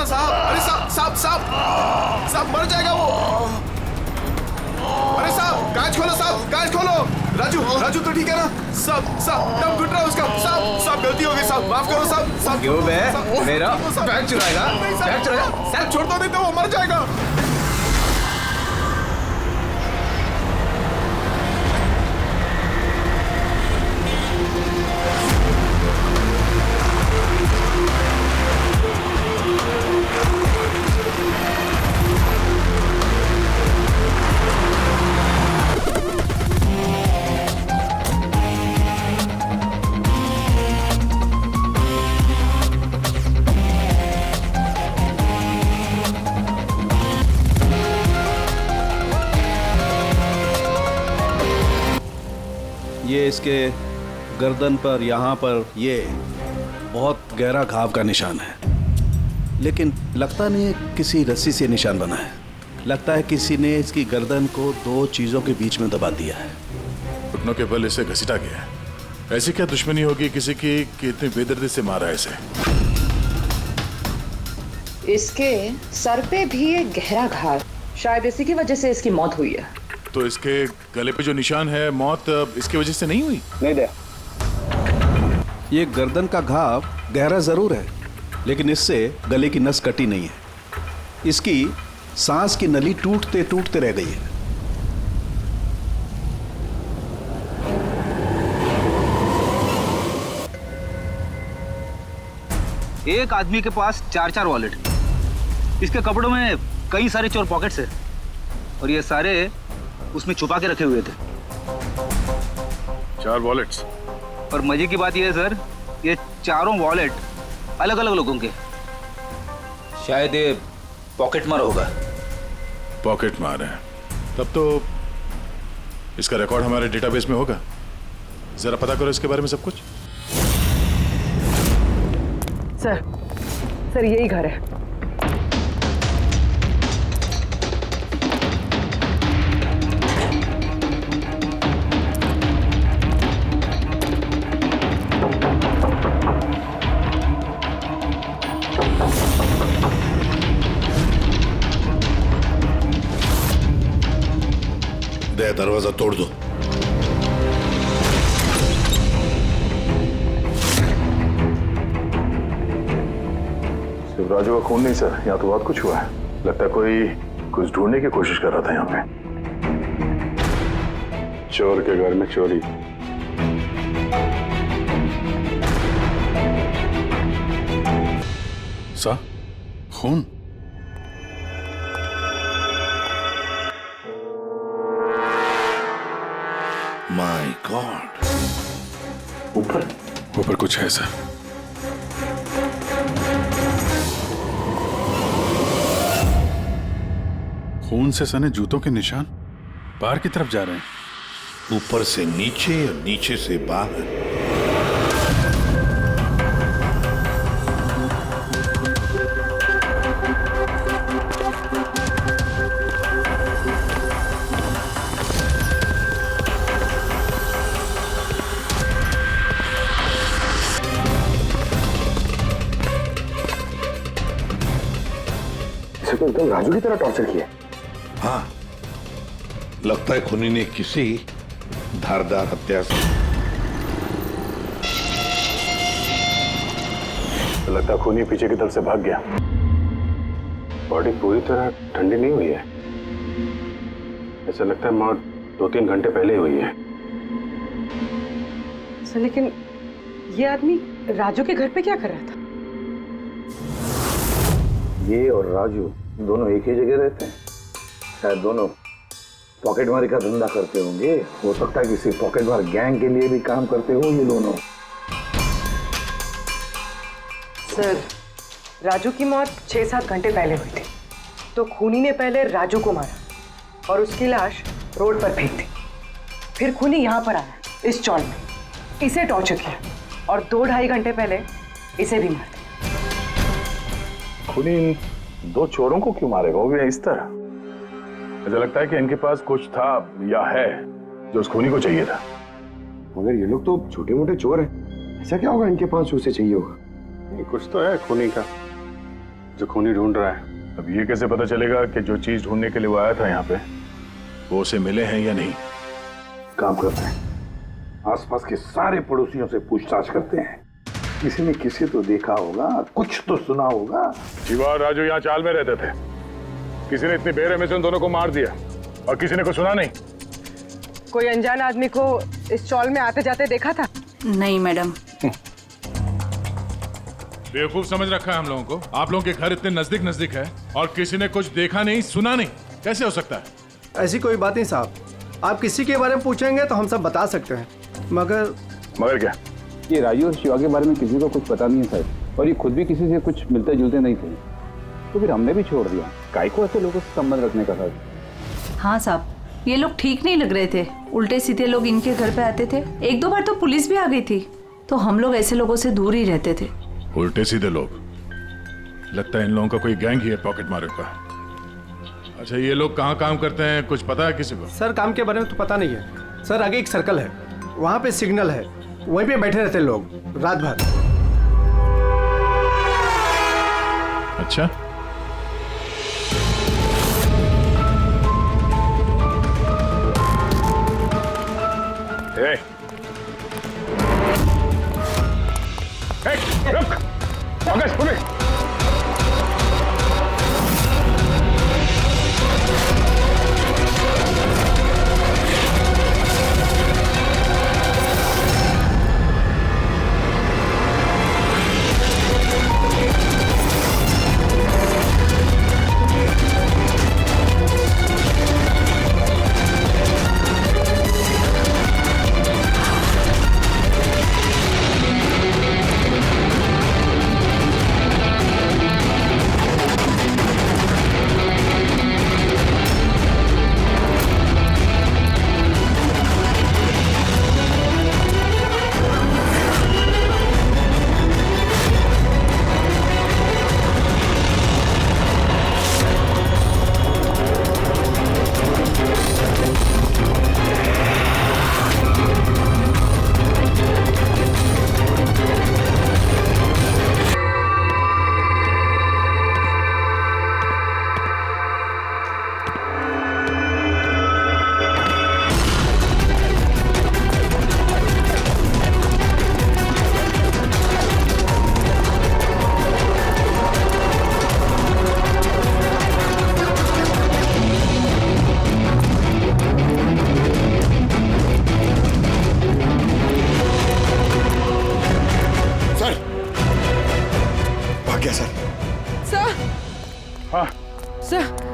ना साहब। अरे साहब साहब साहब साहब मर जाएगा वो। अरे साहब कांच खोलो, साहब कांच खोलो। राजू राजू तो ठीक है ना? साहब साहब दम घुट रहा है उसका। साहब साहब गलती हो गई साहब, माफ करो साहब। साहब क्यों बे? मेरा बैग चुराएगा? बैग चुराएगा? साहब छोड़ दो, नहीं तो वो मर जाएगा। ये इसके गर्दन पर, यहाँ पर ये बहुत गहरा घाव का निशान है, लेकिन लगता नहीं है किसी रस्सी से निशान बना है। लगता है किसी ने इसकी गर्दन को दो चीजों के बीच में दबा दिया है। घुटनों के बल इसे घसीटा गया है। ऐसी क्या दुश्मनी होगी किसी की कि इतनी बेदर्दी से मारा है इसे? इसके सर पे भी एक गहरा घाव, शायद इसी की वजह से इसकी मौत हुई है। तो इसके गले पे जो निशान है, मौत इसकी वजह से नहीं हुई? नहीं दे। ये गर्दन का घाव गहरा जरूर है, लेकिन इससे गले की नस कटी नहीं है। इसकी सांस की नली टूटते टूटते रह गई है। एक आदमी के पास 4-4 वॉलेट। इसके कपड़ों में कई सारे चोर पॉकेट्स है और ये सारे उसमें छुपा के रखे हुए थे। 4 वॉलेट्स? और मजे की बात यह है सर, ये चारों वॉलेट अलग अलग लोगों के। शायद ये पॉकेट मार होगा। पॉकेट मार है? तब तो इसका रिकॉर्ड हमारे डेटाबेस में होगा। जरा पता करो इसके बारे में सब कुछ। सर यही घर है। दरवाजा तोड़ दो। सिर्फ राजू का खून नहीं सर, यहाँ तो बहुत कुछ हुआ है। लगता है कोई कुछ ढूंढने की कोशिश कर रहा था यहाँ पे। चोर के घर में चोरी। सा खून? My God. ऊपर कुछ है सर। खून से सने जूतों के निशान बाहर की तरफ जा रहे हैं। ऊपर से नीचे और नीचे से बाहर। तो एकदम राजू की तरह टॉर्चर किया। हाँ, लगता है खूनी ने किसी धारदार हत्या से। लगता है खूनी पीछे की तरफ से भाग गया। बॉडी पूरी तरह ठंडी नहीं हुई है। ऐसा लगता है मौत 2-3 घंटे पहले हुई है। सर लेकिन ये आदमी राजू के घर पे क्या कर रहा था? ये और राजू दोनों एक ही जगह रहते हैं। शायद दोनों पॉकेटमारी का धंधा करते होंगे। हो सकता है किसी पॉकेटमार गैंग के लिए भी काम करते हो ये दोनों। सर राजू की मौत 6-7 घंटे पहले हुई थी, तो खूनी ने पहले राजू को मारा और उसकी लाश रोड पर फेंक दी। फिर खूनी यहाँ पर आया इस चौल में, इसे टॉर्चर किया और 2-2.5 घंटे पहले इसे भी मार दिया। खूनी 2 चोरों को क्यों मारेगा, वो भी इस तरह? मुझे लगता है कि इनके पास कुछ था या है जो उस खूनी को चाहिए था। मगर ये लोग तो छोटे मोटे चोर हैं, ऐसा क्या होगा इनके पास उसे चाहिए होगा? कुछ तो है खूनी का जो खूनी ढूंढ रहा है, अब ये कैसे पता चलेगा कि जो चीज ढूंढने के लिए वो आया था यहाँ पे वो उसे मिले हैं या नहीं? काम करते हैं, आसपास के सारे पड़ोसियों से पूछताछ करते हैं। किसी ने किसी तो देखा होगा, कुछ तो सुना होगा। शिवा और राजू यहाँ चाल में रहते थे। किसी ने इतनी बेरहमी से उन दोनों को मार दिया और किसी ने कुछ सुना नहीं। कोई अनजान आदमी को इस चौल में आते जाते देखा था? नहीं मैडम। बेवकूफ समझ रखा है हम लोगों को। आप लोगों के घर इतने नजदीक नजदीक है और किसी ने कुछ देखा नहीं सुना नहीं, कैसे हो सकता है? ऐसी कोई बात नहीं साहब, आप किसी के बारे में पूछेंगे तो हम सब बता सकते हैं, मगर क्या? ये राजू और शिवा के बारे में किसी को कुछ पता नहीं है साहब, और ये खुद भी किसी से कुछ मिलते जुलते नहीं थे, तो फिर हमने भी छोड़ दिया। काय को ऐसे लोगों से संबंध रखने का था? हाँ साहब, ये लोग ठीक नहीं लग रहे थे, उल्टे सीधे लोग इनके घर पे आते थे। 1-2 बार तो पुलिस भी आ गई थी, तो हम लोग ऐसे लोगों से दूर ही रहते थे। उल्टे सीधे लोग? लगता है इन लोगों का कोई गैंग ही है पॉकेट मारे का। अच्छा, ये लोग कहाँ काम करते हैं, कुछ पता है किसी को? सर काम के बारे में तो पता नहीं है सर। आगे एक सर्कल है, वहाँ पे सिग्नल है, वहीं पे बैठे रहते लोग रात भर। अच्छा, रुक! पुलिस!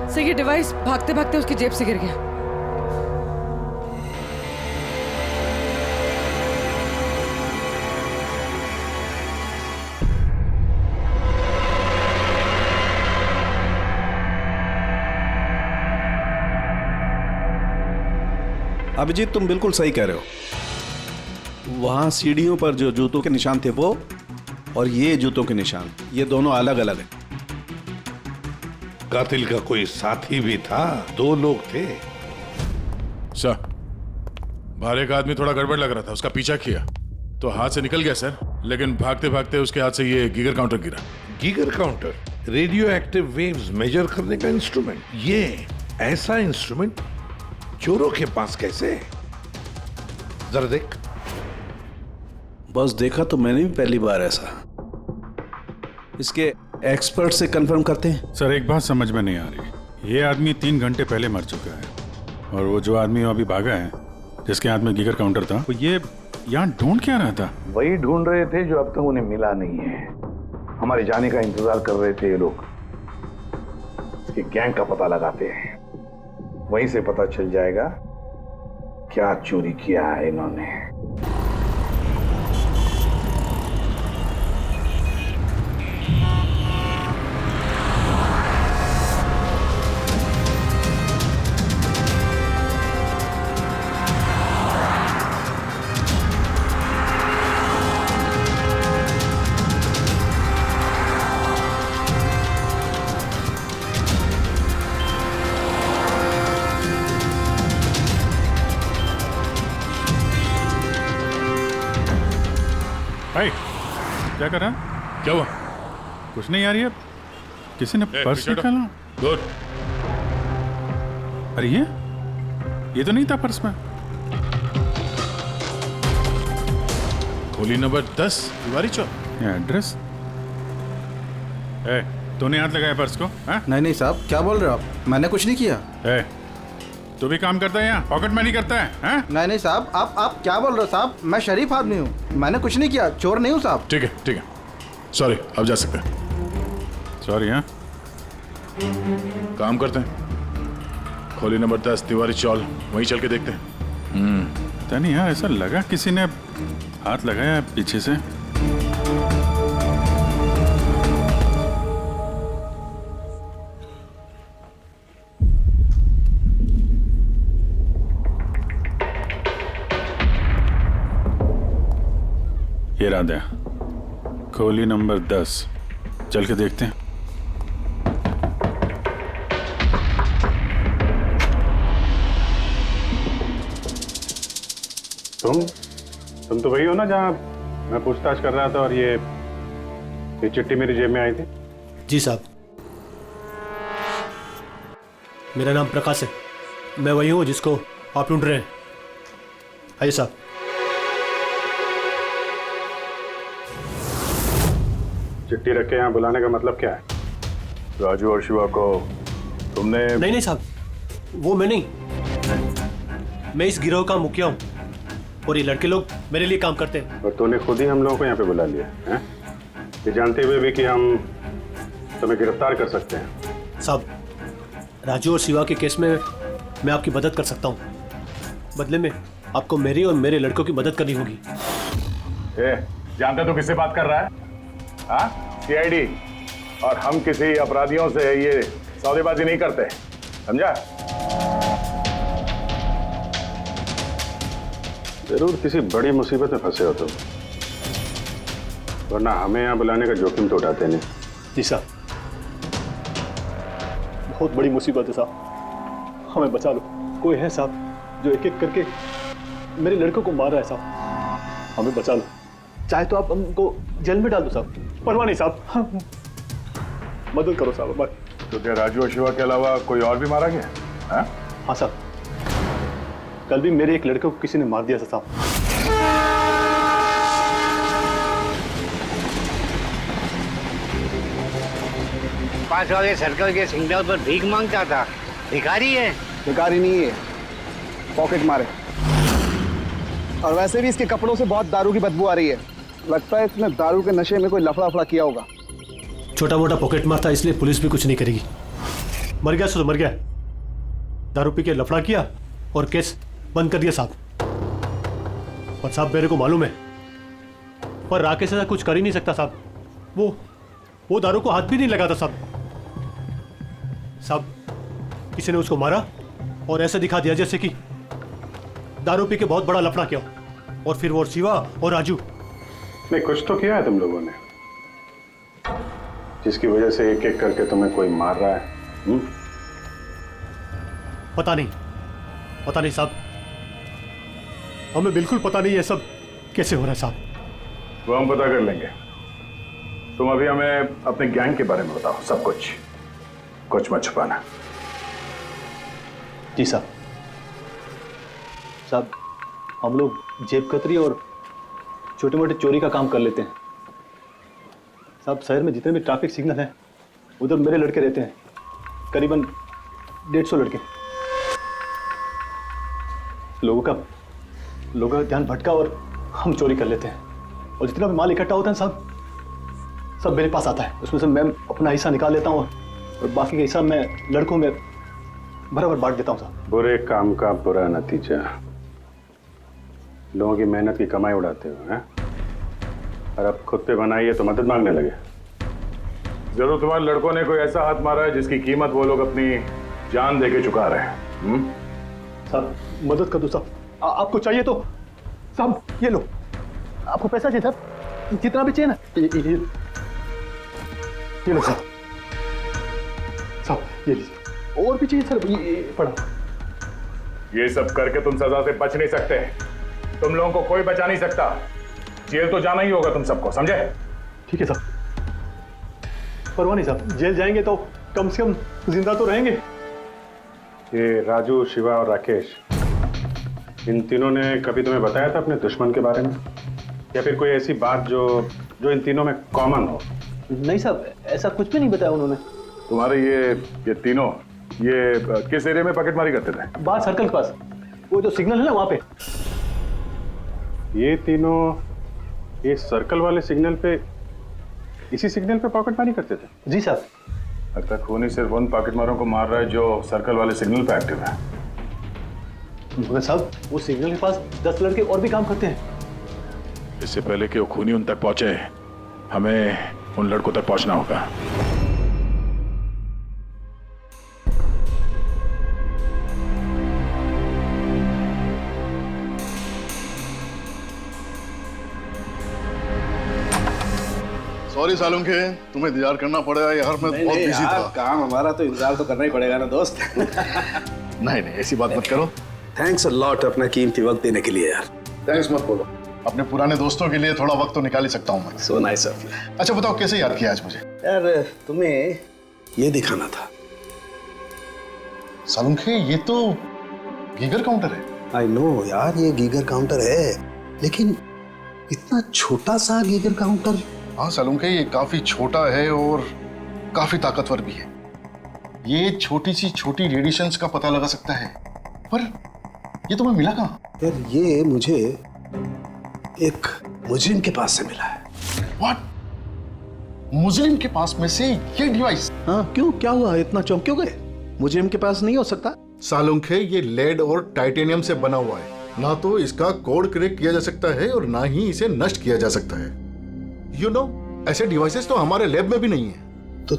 सर ये डिवाइस भागते भागते उसकी जेब से गिर गया। अभिजीत, तुम बिल्कुल सही कह रहे हो। वहां सीढ़ियों पर जो जूतों के निशान थे वो, और ये जूतों के निशान, ये दोनों अलग अलग हैं। कातिल का कोई साथी भी था, 2 लोग थे। सर, बाहर एक आदमी थोड़ा गड़बड़ लग रहा था, उसका पीछा किया तो हाथ से निकल गया सर, लेकिन भागते भागते उसके हाथ से ये गीगर काउंटर गिरा। Geiger counter? Radioactive waves measure करने का इंस्ट्रूमेंट? ये ऐसा इंस्ट्रूमेंट चोरों के पास कैसे? जरा देख। बस देखा तो मैंने भी पहली बार ऐसा। इसके एक्सपर्ट से कंफर्म करते हैं। सर, एक बात समझ में नहीं आ रही। ये आदमी 3 घंटे पहले मर चुका है, और वो जो आदमी अभी भागा है, जिसके हाथ में गीगर काउंटर था, वो ये यहाँ ढूंढ क्या रहा था? वही ढूंढ रहे थे जो अब तक उन्हें मिला नहीं है। हमारे जाने का इंतजार कर रहे थे ये लोग। इसके गैंग का पता लगाते हैं, वहीं से पता चल जाएगा क्या चोरी किया है इन्होंने। भाई, क्या कर रहा? क्या हुआ? कुछ नहीं यार, ये किसी ने पर्स पीछे हटो। निकाला। गुड। अरे ये तो नहीं था पर्स में। खोली नंबर 10 तिवारी चौक। ये एड्रेस। ए, तूने हाथ लगाया पर्स को? हाँ? नहीं साहब, क्या बोल रहे हो आप? मैंने कुछ नहीं किया। ए, तू भी काम करता है यहाँ? पॉकेट मनी करता है? हाँ? नहीं साहब, आप क्या बोल रहे हो साहब? मैं शरीफ आदमी हूँ, मैंने कुछ नहीं किया, चोर नहीं हूँ साहब। ठीक है सॉरी, अब जा सकते हैं। सॉरी। हाँ, काम करते हैं, खोली नंबर 10 तिवारी चौल, वहीं चल के देखते हैं। पता नहीं यार, ऐसा लगा किसी ने हाथ लगाया पीछे से। ये रहा दे, खोली नंबर 10, चल के देखते हैं। तुम तो वही हो ना जहाँ मैं पूछताछ कर रहा था और ये चिट्ठी मेरी जेब में आई थी? जी साहब, मेरा नाम प्रकाश है, मैं वही हूँ जिसको आप ढूंढ रहे हैं। आइए साहब। चिट्ठी रख के यहाँ बुलाने का मतलब क्या है? राजू और शिवा को तुमने? नहीं साहब, वो मैं नहीं, मैं इस गिरोह का मुखिया हूँ और ये लड़के लोग मेरे लिए काम करते हैं। और तूने खुद ही हम लोगों को यहाँ पे बुला लिया है, ये जानते हुए भी कि हम तुम्हें गिरफ्तार कर सकते हैं। साहब, राजू और शिवा के केस में मैं आपकी मदद कर सकता हूँ, बदले में आपको मेरी और मेरे लड़कों की मदद करनी होगी। जानते तो किससे बात कर रहा है? हाँ, सीआईडी। और हम किसी अपराधियों से ये सौदेबाजी नहीं करते, समझा? जरूर किसी बड़ी मुसीबत में फंसे हो तुम, वरना हमें यहाँ बुलाने का जोखिम तो उठाते नहीं। जी साहब, बहुत बड़ी मुसीबत है साहब, हमें बचा लो। कोई है साहब जो एक एक करके मेरे लड़कों को मार रहा है साहब, हमें बचा लो। चाहे तो आप हमको जेल में डाल दो साहब, परवाह नहीं साहब, मदद करो साहब हमारी। तो क्या राजू और शिवा के अलावा कोई और भी मारा गया? हाँ साहब, कल भी मेरे एक लड़के को किसी ने मार दिया था साहब। 5 वाले सर्कल के सिग्नल पर भीख मांगता था। भिखारी है? भिखारी नहीं है, पॉकेट मारे। और वैसे भी इसके कपड़ों से बहुत दारू की बदबू आ रही है, लगता है इसने दारू के नशे में कोई लफड़ा किया होगा। छोटा मोटा पॉकेट मार था, इसलिए पुलिस भी कुछ नहीं करेगी। मर गया सो तो मर गया, दारू पी के लफड़ा किया और केस बंद कर दिया साहब। और साहब मेरे को मालूम है, पर राकेश ऐसा कुछ कर ही नहीं सकता साहब, वो दारू को हाथ भी नहीं लगाता साहब। किसी ने उसको मारा और ऐसे दिखा दिया जैसे कि दारू पी के बहुत बड़ा लफड़ा किया, और फिर वो शिवा और राजू। नहीं, कुछ तो किया है तुम लोगों ने, जिसकी वजह से एक एक करके तुम्हें कोई मार रहा है। पता नहीं साहब, हमें बिल्कुल पता नहीं ये सब कैसे हो रहा है साहब। वो हम पता कर लेंगे। तुम अभी हमें अपने गैंग के बारे में बताओ, सब कुछ मत छुपाना। जी साहब, हम लोग जेब कतरी और छोटे मोटे चोरी का काम कर लेते हैं साहब। शहर में जितने भी ट्रैफिक सिग्नल हैं, उधर मेरे लड़के रहते हैं, करीबन 150 लड़के। लोगों का ध्यान भटका और हम चोरी कर लेते हैं, और जितना भी माल इकट्ठा होता है साहब, सब मेरे पास आता है। उसमें से मैं अपना हिस्सा निकाल लेता हूँ और बाकी का हिस्सा मैं लड़कों में बराबर बांट देता हूँ साहब। बुरे काम का बुरा नतीजा, लोगों की मेहनत की कमाई उड़ाते हो हैं? और अब खुद पे बनाइए तो मदद मांगने लगे। जरूर तुम्हारे लड़कों ने कोई ऐसा हाथ मारा है जिसकी कीमत वो लोग अपनी जान देके चुका रहे हैं। साहब मदद कर दो साहब, आपको चाहिए तो साहब ये लो, आपको पैसा चाहिए साहब, जितना भी चाहिए ना, ये लो साहब, ये लीजिए। और भी चाहिए सर, ये पड़ा। ये सब करके तुम सजा से बच नहीं सकते, तुम लोगों को कोई बचा नहीं सकता। जेल तो जाना ही होगा तुम सबको, समझे? ठीक है साहब, परवाह नहीं साहब, जेल जाएंगे तो कम से कम जिंदा तो रहेंगे। ये राजू, शिवा और राकेश, इन तीनों ने कभी तुम्हें बताया था अपने दुश्मन के बारे में, या फिर कोई ऐसी बात जो इन तीनों में कॉमन हो? नहीं साहब, ऐसा कुछ भी नहीं बताया उन्होंने। तुम्हारे ये तीनों ये किस एरिया में पॉकेटमारी करते थे? बाहर सर्कल के पास, वो जो सिग्नल है ना वहां पे। ये तीनों ये सर्कल वाले सिग्नल पे, इसी सिग्नल पे पॉकेटमारी करते थे? जी साहब। अब तक खूनी सिर्फ उन पॉकेटमारों को मार रहा है जो सर्कल वाले सिग्नल पे एक्टिव है। मगर साहब, वो सिग्नल के पास 10 लड़के और भी काम करते हैं। इससे पहले कि वो खूनी उन तक पहुंचे, हमें उन लड़कों तक पहुंचना होगा। सॉरी सालुंखे, तुम्हें इंतजार करना पड़ेगा यार, मैं बहुत बिजी था। काम हमारा तो इंतजार तो करना ही पड़ेगा ना दोस्त। नहीं ऐसी बात मत करो। थैंक्स अ लॉट अपना कीमती वक्त देने के लिए यार। थैंक्स मत बोलो, अपने पुराने दोस्तों के लिए थोड़ा वक्त तो निकाल ही सकता हूँ मैं। So nice of you. अच्छा बताओ, कैसे याद किया आज मुझे? यार तुम्हें ये दिखाना था। सालुंखे, ये तो गीगर काउंटर है। आई नो यार, ये गीगर काउंटर है, लेकिन इतना छोटा सा गीगर काउंटर। हाँ सालुंखे, ये काफी छोटा है और काफी ताकतवर भी है। ये छोटी सी छोटी रेडिएशंस का पता लगा सकता है, पर ये तुम्हें मिला कहाँ? यार ये मुझे एक मुजरिम के पास से मिला है। What? मुजरिम के पास में से ये डिवाइस? हाँ क्यों, क्या हुआ, इतना चौंक क्यों गए? मुजरिम के पास नहीं हो सकता? सालुंखे, ये लेड और टाइटेनियम से बना हुआ है, ना तो इसका कोड क्रैक किया जा सकता है और ना ही इसे नष्ट किया जा सकता है। You know, ऐसे डिवाइसेस तो हमारे लैब में भी नहीं है। तो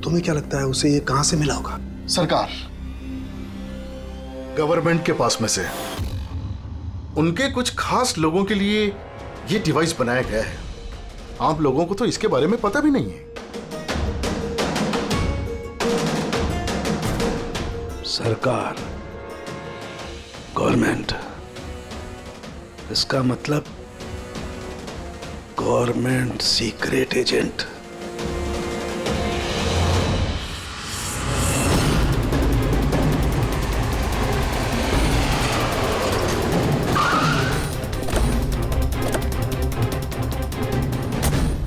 तुम्हें क्या लगता है उसे ये कहां से मिला होगा? सरकार, गवर्नमेंट के पास में से उनके कुछ खास लोगों के लिए ये डिवाइस बनाया गया है। आप लोगों को तो इसके बारे में पता भी नहीं है। सरकार, गवर्नमेंट, इसका मतलब गवर्नमेंट सीक्रेट एजेंट।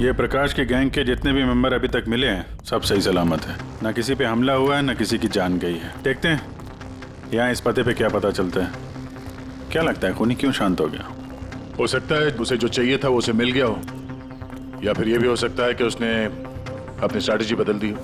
ये प्रकाश के गैंग के जितने भी मेंबर अभी तक मिले हैं, सब सही सलामत है। ना किसी पे हमला हुआ है, ना किसी की जान गई है। देखते हैं यहाँ इस पते पे क्या पता चलता है। क्या लगता है, खूनी क्यों शांत हो गया? हो सकता है उसे जो चाहिए था वो उसे मिल गया हो, या फिर ये भी हो सकता है कि उसने अपनी स्ट्रैटेजी बदल दी हो।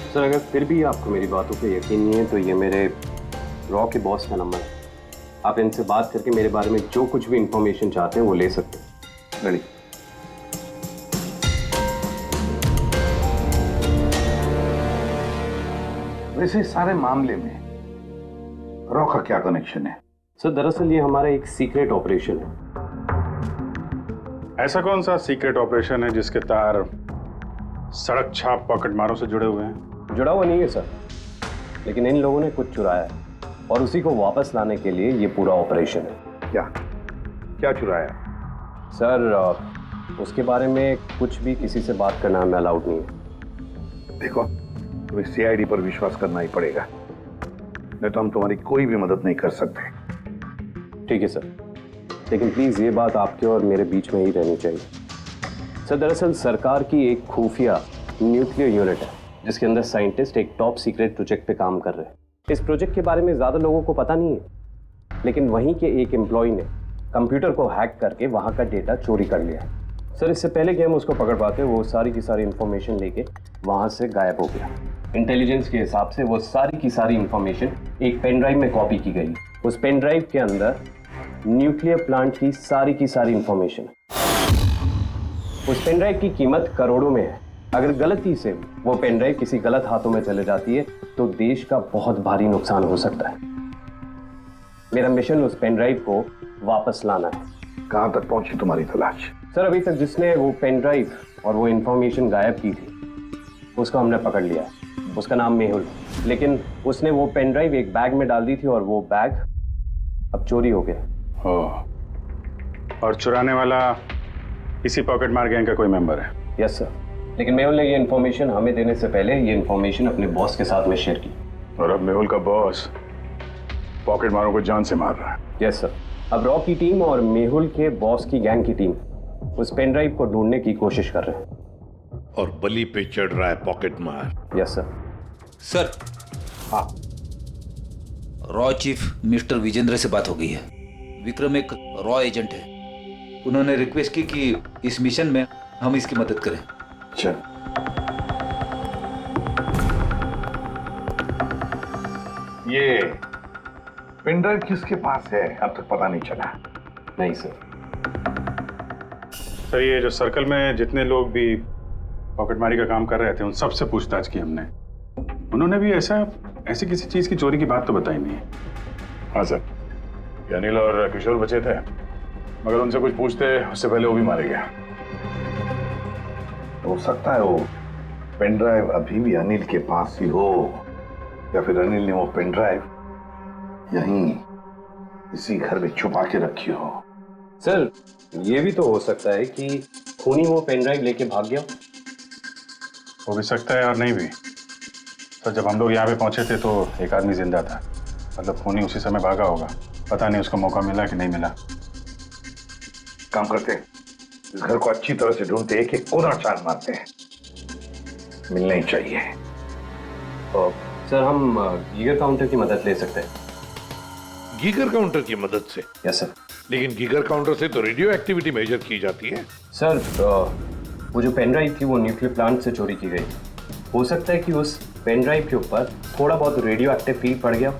सर, अगर फिर भी आपको मेरी बातों पे यकीन नहीं है तो ये मेरे रॉ के बॉस का नंबर है। आप इनसे बात करके मेरे बारे में जो कुछ भी इंफॉर्मेशन चाहते हैं वो ले सकते हैं। रेडी? वैसे सारे मामले में रॉ का क्या कनेक्शन है? सर, दरअसल ये हमारा एक सीक्रेट ऑपरेशन है। ऐसा कौन सा सीक्रेट ऑपरेशन है जिसके तार सड़क छाप पॉकेट मारों से जुड़े हुए हैं? जुड़ा हुआ नहीं है सर, लेकिन इन लोगों ने कुछ चुराया है और उसी को वापस लाने के लिए ये पूरा ऑपरेशन है। क्या क्या चुराया? सर, उसके बारे में कुछ भी किसी से बात करना हमें अलाउड नहीं है। देखो, तुम्हें सीआईडी पर विश्वास करना ही पड़ेगा, नहीं तो हम तुम्हारी कोई भी मदद नहीं कर सकते। ठीक है सर, लेकिन प्लीज ये बात आपके और मेरे बीच में ही रहनी चाहिए। सर, दरअसल सरकार की एक खुफिया न्यूक्लियर यूनिट है जिसके अंदर साइंटिस्ट एक टॉप सीक्रेट प्रोजेक्ट पे काम कर रहे हैं। इस प्रोजेक्ट के बारे में ज्यादा लोगों को पता नहीं है, लेकिन वहीं के एक एम्प्लॉय ने कंप्यूटर को हैक करके वहां का डेटा चोरी कर लिया। सर, इससे पहले कि हम उसको पकड़ पाते वो सारी की सारी इंफॉर्मेशन लेके वहां से गायब हो गया। इंटेलिजेंस के हिसाब से वो सारी की सारी इंफॉर्मेशन एक पेन ड्राइव में कॉपी की गई। उस पेन ड्राइव के अंदर न्यूक्लियर प्लांट की सारी इंफॉर्मेशन है। उस पेन ड्राइव की कीमत करोड़ों में है। अगर गलती से वो पेन ड्राइव किसी गलत हाथों में चले जाती है तो देश का बहुत भारी नुकसान हो सकता है। मेरा मिशन उस पेन ड्राइव को वापस लाना है। कहां तक पहुंची तुम्हारी तलाश? सर, अभी तक जिसने वो पेन ड्राइव और वो इंफॉर्मेशन गायब की थी उसको हमने पकड़ लिया है। उसका नाम मेहुल, लेकिन उसने वो पेन ड्राइव एक बैग में डाल दी थी और वो बैग अब चोरी हो गया। और चुराने वाला इसी पॉकेट मार गैंग का कोई मेंबर है? यस सर, लेकिन मेहुल ने ये इन्फॉर्मेशन हमें देने से पहले ये इन्फॉर्मेशन अपने बॉस के साथ में शेयर की। और अब मेहुल का बॉस पॉकेट मारों को जान से मार रहा है। यस सर, अब रॉ की टीम और मेहुल के बॉस की गैंग की टीम उस पेन ड्राइव को ढूंढने की कोशिश कर रहे हैं। और बलि पे चढ़ रहा है पॉकेट मार। Yes sir. सर, हाँ, रॉ चीफ मिस्टर विजेंद्र से बात हो गई है। विक्रम एक रॉ एजेंट है। उन्होंने रिक्वेस्ट की कि इस मिशन में हम इसकी मदद करें। अच्छा, ये पेन ड्राइव किसके पास है अब तक पता नहीं चला? नहीं सर। सर, ये जो सर्कल में जितने लोग भी पॉकेटमारी का काम कर रहे थे उन सबसे पूछताछ की हमने। उन्होंने भी ऐसी किसी चीज की चोरी की बात तो बताई नहीं है। हाँ सर, अनिल और किशोर बचे थे, मगर उनसे कुछ पूछते उससे पहले वो भी मारे गया। हो सकता है वो पेन ड्राइव अभी भी अनिल के पास ही हो, या फिर अनिल ने वो पेन ड्राइव यहीं इसी घर में छुपा के रखी हो। सर, ये भी तो हो सकता है कि खूनी वो पेन ड्राइव लेके भाग गया। हो भी सकता है और नहीं भी। सर, जब हम लोग यहाँ पे पहुंचे थे तो एक आदमी जिंदा था। मतलब खूनी उसी समय भागा होगा। पता नहीं उसको मौका मिला कि नहीं मिला। काम करते हैं, इस घर को अच्छी तरह से ढूंढते, एक एक कोना छान मारते हैं। मिलना ही चाहिए। तो सर, हम गीगर काउंटर की मदद ले सकते हैं। गीगर काउंटर की मदद से? Yes sir. लेकिन गीगर काउंटर से तो रेडियो एक्टिविटी मेजर की जाती है। सर, वो जो पेन ड्राइव थी वो न्यूक्लियर प्लांट से चोरी की गई। हो सकता है कि उस पेन ड्राइव के ऊपर थोड़ा बहुत रेडियो एक्टिव फील्ड पड़ गया।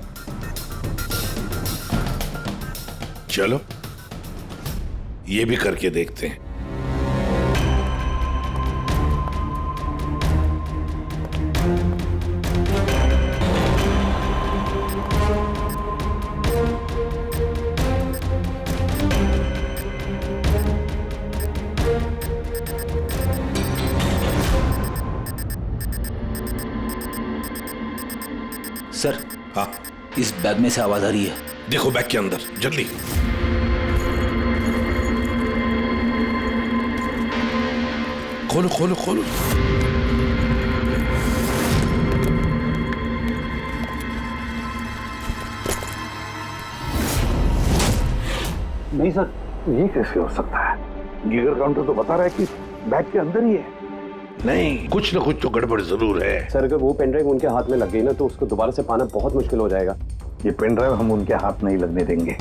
चलो ये भी करके देखते हैं। सर, हाँ, इस बैग में से आवाज आ रही है। देखो बैग के अंदर, जल्दी। खोलो खोलो खोलो। नहीं सर, ये कैसे हो सकता है? गीगर काउंटर तो बता रहा है कि बैग के अंदर ही है। नहीं, कुछ ना कुछ तो गड़बड़ जरूर है। सर, अगर वो पेन ड्राइव उनके हाथ में लग गई ना तो उसको दोबारा से पाना बहुत मुश्किल हो जाएगा। ये पेन ड्राइव हम उनके हाथ नहीं लगने देंगे।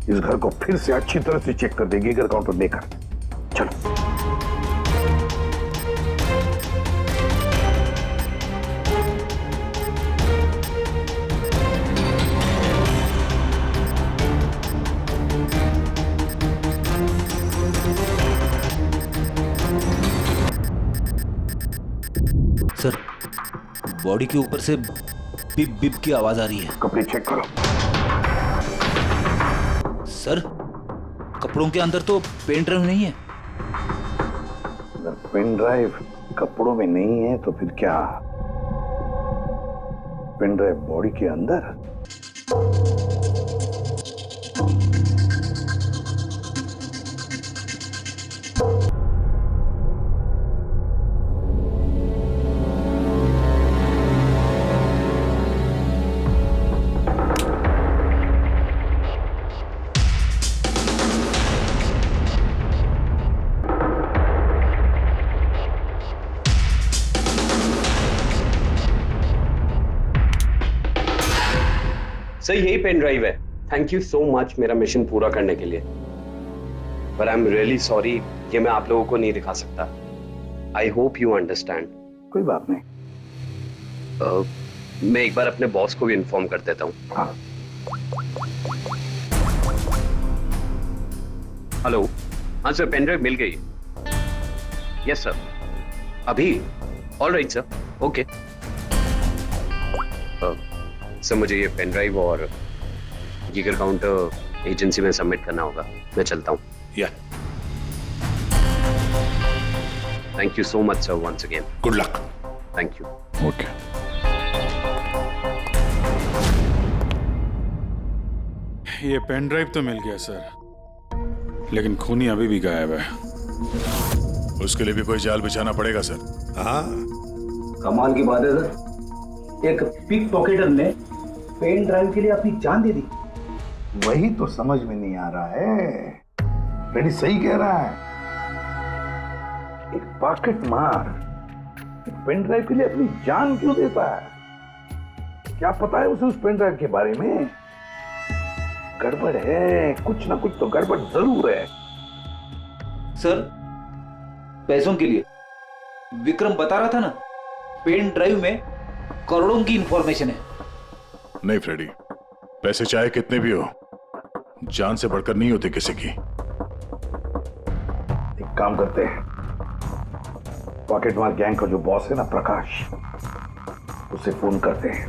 इस घर को फिर से अच्छी तरह से चेक कर देंगे गीगर काउंटर लेकर। चलो। सर, बॉडी के ऊपर से बिप बिप की आवाज आ रही है। कपड़े चेक करो। सर, कपड़ों के अंदर तो पेन ड्राइव नहीं है। अगर पेन ड्राइव कपड़ों में नहीं है तो फिर क्या? पेन ड्राइव बॉडी के अंदर? सर, यही पेन ड्राइव है। थैंक यू सो मच मेरा मिशन पूरा करने के लिए। पर आई एम रियली सॉरी, ये मैं आप लोगों को नहीं दिखा सकता। I hope you understand. कोई बात नहीं, मैं एक बार अपने बॉस को भी इन्फॉर्म कर देता हूँ। हाँ। हेलो, हाँ सर, पेन ड्राइव मिल गई। यस सर, अभी? All right sir, okay. Sir मुझे ये पेन ड्राइव और गीगर काउंटर एजेंसी में सबमिट करना होगा, मैं चलता हूँ। या thank you so much sir, once again. Good luck. Thank you. Okay. ये पेन ड्राइव तो मिल गया सर, लेकिन खूनी अभी भी गायब है। उसके लिए भी कोई जाल बिछाना पड़ेगा सर। हाँ, कमाल की बात है सर, एक पिक पॉकेटर ने पेन ड्राइव के लिए अपनी जान दे दी। वही तो समझ में नहीं आ रहा है। रेडी सही कह रहा है, एक पॉकेट मार एक पेन ड्राइव के लिए अपनी जान क्यों देता है? क्या पता है उसे उस पेन ड्राइव के बारे में? गड़बड़ है, कुछ ना कुछ तो गड़बड़ जरूर है। सर, पैसों के लिए विक्रम बता रहा था ना, पेन ड्राइव में करोड़ों की इंफॉर्मेशन है। नहीं फ्रेडी, पैसे चाहे कितने भी हो, जान से बढ़कर नहीं होती किसी की। एक काम करते हैं, पॉकेट मार गैंग का जो बॉस है ना प्रकाश, उसे फोन करते हैं।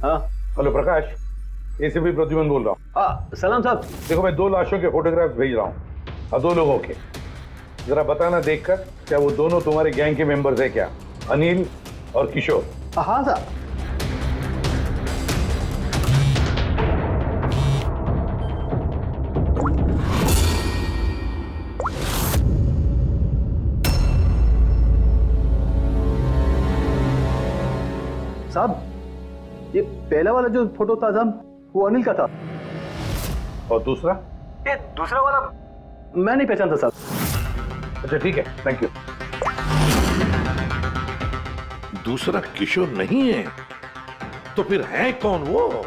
हाँ हेलो प्रकाश, एसीपी प्रद्युमन बोल रहा हूँ। हाँ सलाम साहब। देखो मैं 2 लाशों के फोटोग्राफ्स भेज रहा हूँ और 2 लोगों के, जरा बताना देखकर क्या वो दोनों तुम्हारे गैंग के मेंबर्स है क्या? अनिल और किशोर। हाँ साहब। साहब, ये पहला वाला जो फोटो था साहब, वो अनिल का था। और दूसरा? ये दूसरा वाला मैं नहीं पहचानता साहब। अच्छा ठीक है, थैंक यू। दूसरा किशोर नहीं है तो फिर है कौन वो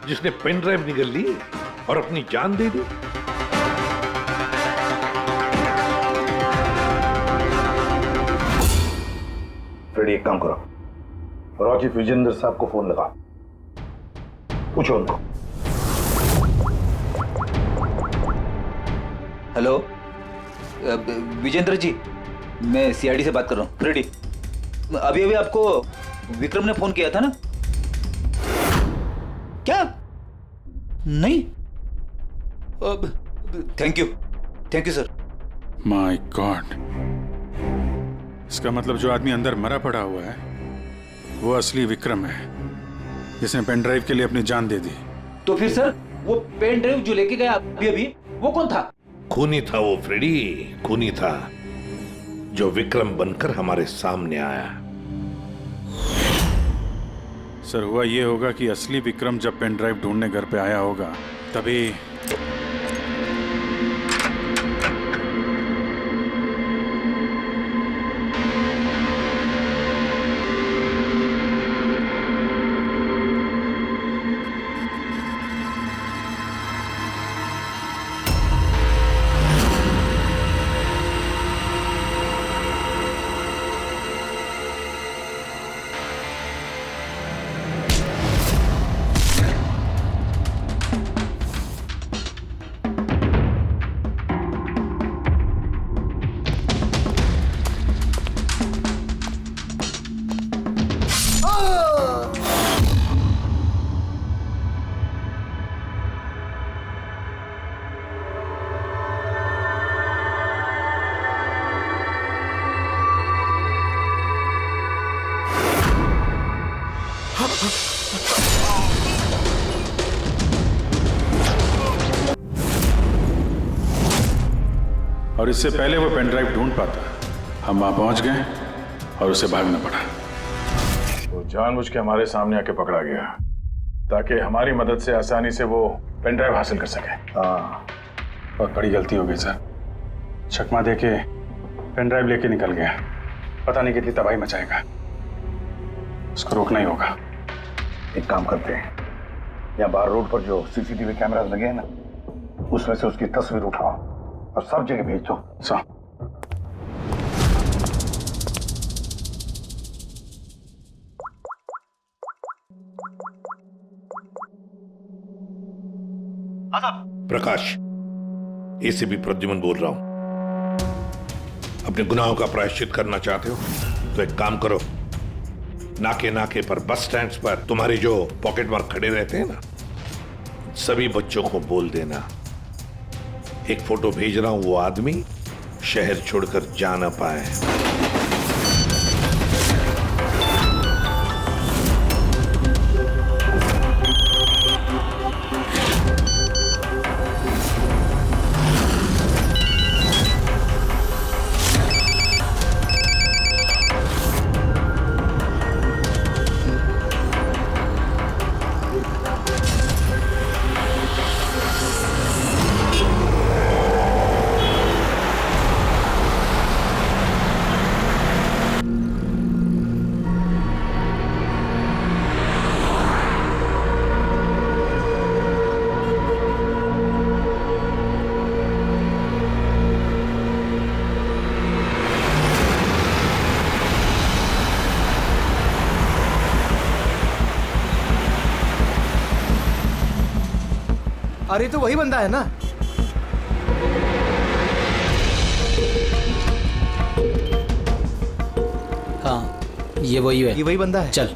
जिसने पेन ड्राइव निगल ली और अपनी जान दे दी? फ्रेडी एक काम करो, रॉचिफ विजेंद्र साहब को फोन लगा, पूछो उनको। हेलो विजेंद्र जी, मैं सीआईडी से बात कर रहा हूँ। फ्रेडी, अभी अभी आपको विक्रम ने फोन किया था ना? क्या? नहीं? Thank you sir. My God, इसका मतलब जो आदमी अंदर मरा पड़ा हुआ है वो असली विक्रम है, जिसने पेन ड्राइव के लिए अपनी जान दे दी। तो फिर सर, वो पेन ड्राइव जो लेके गया अभी वो कौन था? खूनी था वो फ्रेडी, खूनी था जो विक्रम बनकर हमारे सामने आया। सर, हुआ ये होगा कि असली विक्रम जब पेन ड्राइव ढूंढने घर पे आया होगा तभी और इससे पहले वो पेन ड्राइव ढूंढ पाता, हम वहां पहुंच गए और उसे भागना पड़ा। वो जानबूझ के हमारे सामने आके पकड़ा गया ताकि हमारी मदद से आसानी से वो पेन ड्राइव हासिल कर सके। हाँ, बहुत बड़ी गलती हो गई सर। चकमा दे के पेन ड्राइव लेके निकल गया, पता नहीं कितनी तबाही मचाएगा। उसको रोकना ही होगा। एक काम करते हैं, यहाँ बाहर रोड पर जो सीसीटीवी कैमरास लगे हैं ना, उसमें से उसकी तस्वीर उठाओ और सब जगह भेज दो। हाँ साहब। प्रकाश, एसीपी प्रद्युमन बोल रहा हूं। अपने गुनाहों का प्रायश्चित करना चाहते हो तो एक काम करो, नाके नाके पर, बस स्टैंड्स पर तुम्हारे जो पॉकेट मार खड़े रहते हैं ना, सभी बच्चों को बोल देना एक फोटो भेज रहा हूं, वो आदमी शहर छोड़कर जा ना पाए। अरे तो वही बंदा है ना? हाँ, ये वही है। ये वही बंदा है। चल।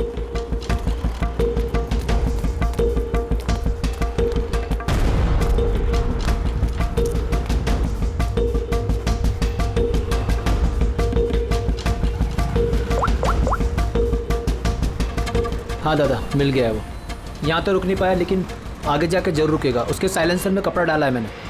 हाँ दादा, मिल गया है वो। यहाँ तो रुक नहीं पाया, लेकिन आगे जाके जरूर रुकेगा। उसके साइलेंसर में कपड़ा डाला है मैंने।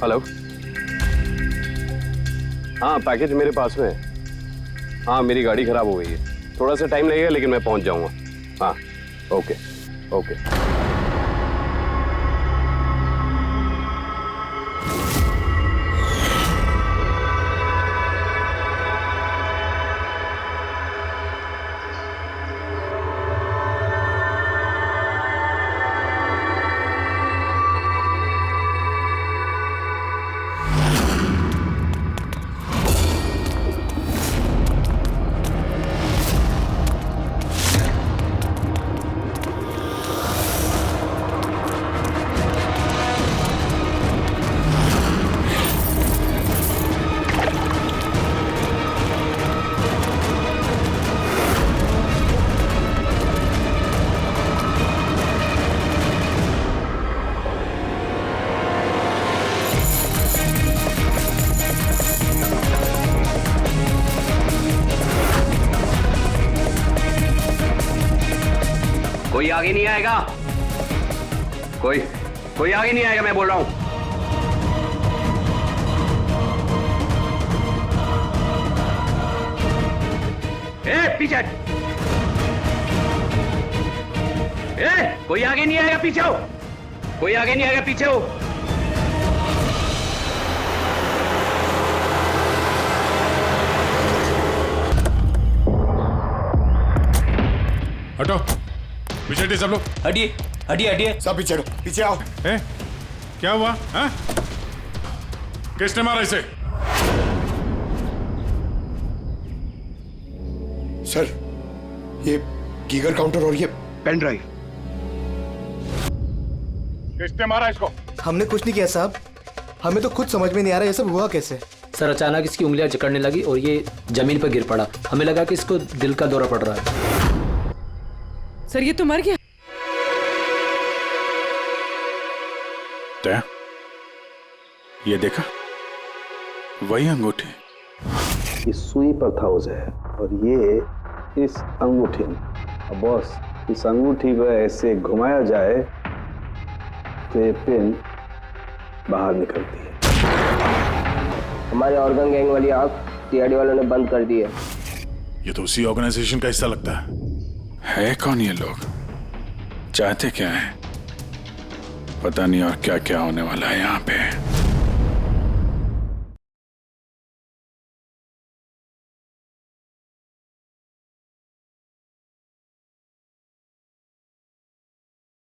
हेलो। हाँ, पैकेज मेरे पास में है। हाँ, मेरी गाड़ी खराब हो गई है, थोड़ा सा टाइम लगेगा लेकिन मैं पहुंच जाऊंगा। हाँ, ओके ओके। कोई आगे नहीं आएगा, कोई आगे नहीं आएगा, मैं बोल रहा हूं। पीछे, कोई आगे नहीं आएगा, पीछे हो। कोई आगे नहीं आएगा, पीछे हो। हटो, पीछे हटिए सब लोग। हटिए हटिए हटिए, सब पीछे हटो, पीछे आओ। क्या हुआ? हाँ? किसने मारा इसे? सर, ये गीगर काउंटर और ये पेन ड्राइव। किसने मारा इसको? हमने कुछ नहीं किया साहब, हमें तो खुद समझ में नहीं आ रहा ये सब हुआ कैसे। सर, अचानक इसकी उंगलियां जकड़ने लगी और ये जमीन पर गिर पड़ा। हमें लगा कि इसको दिल का दौरा पड़ रहा है। सर, ये तो मर गया। क्या? ये देखा, वही अंगूठी। इस सुई पर था उसे, और ये इस अंगूठी में। अब बॉस, इस अंगूठी को ऐसे घुमाया जाए तो ये पिन बाहर निकलती है। हमारे ऑर्गन गैंग वाली आग सीआईडी वालों ने बंद कर दी है। ये तो उसी ऑर्गेनाइजेशन का हिस्सा लगता है कौन ये लोग? चाहते क्या है? पता नहीं, और क्या क्या होने वाला है यहाँ पे।